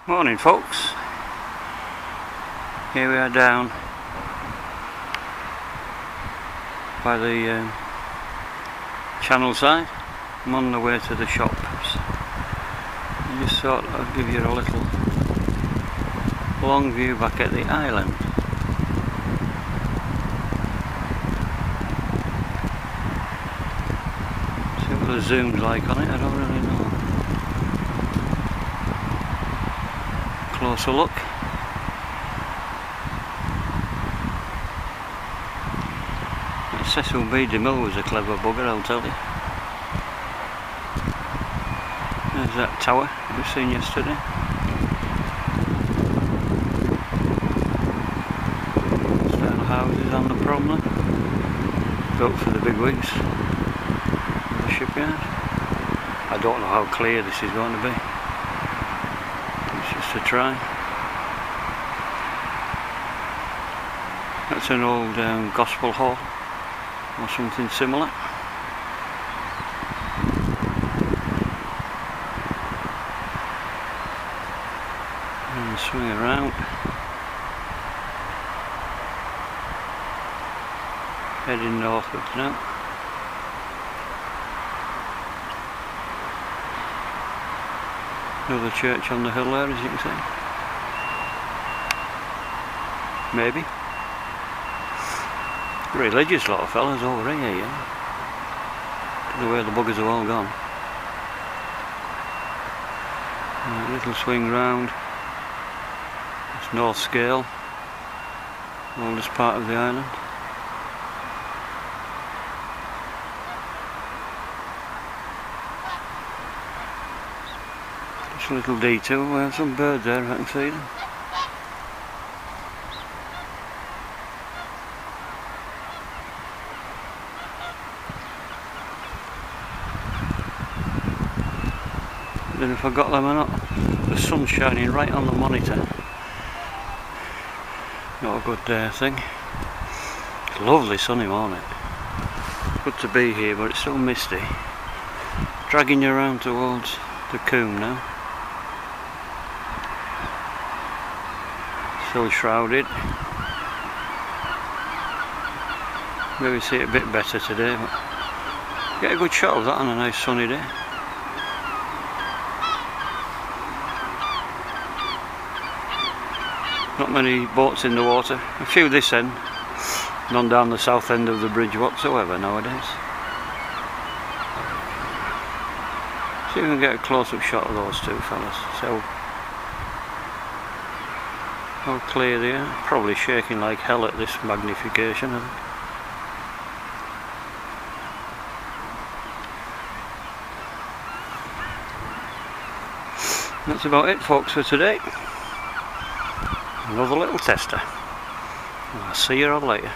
Morning folks, here we are down by the channel side. I'm on the way to the shops. I just thought I'd give you a little long view back at the island. See what the zoom's like on it, I don't really know. Closer look. That Cecil B. DeMille was a clever bugger, I'll tell you. There's that tower we've seen yesterday. Style houses on the promenade, built for the big wigs in the shipyard. I don't know how clear this is going to be. To try. That's an old gospel hall or something similar. And swing around. Heading northwards now. Another church on the hill there, as you can see. Maybe. Religious lot of fellas over here, yeah. The way the buggers have all gone. A little swing round. It's North Scale, oldest part of the island. A little detour where some birds there, if I can see them. I don't know if I got them or not. The sun's shining right on the monitor. Not a good thing. It's a lovely sunny morning. Good to be here, but it's still misty. Dragging you around towards the Coombe now. Still shrouded. Maybe see it a bit better today, but get a good shot of that on a nice sunny day. Not many boats in the water. A few this end, none down the south end of the bridge whatsoever nowadays. See if we can get a close-up shot of those two fellas. So how clear they are. Probably shaking like hell at this magnification. That's about it folks for today. Another little tester. I'll see you all later.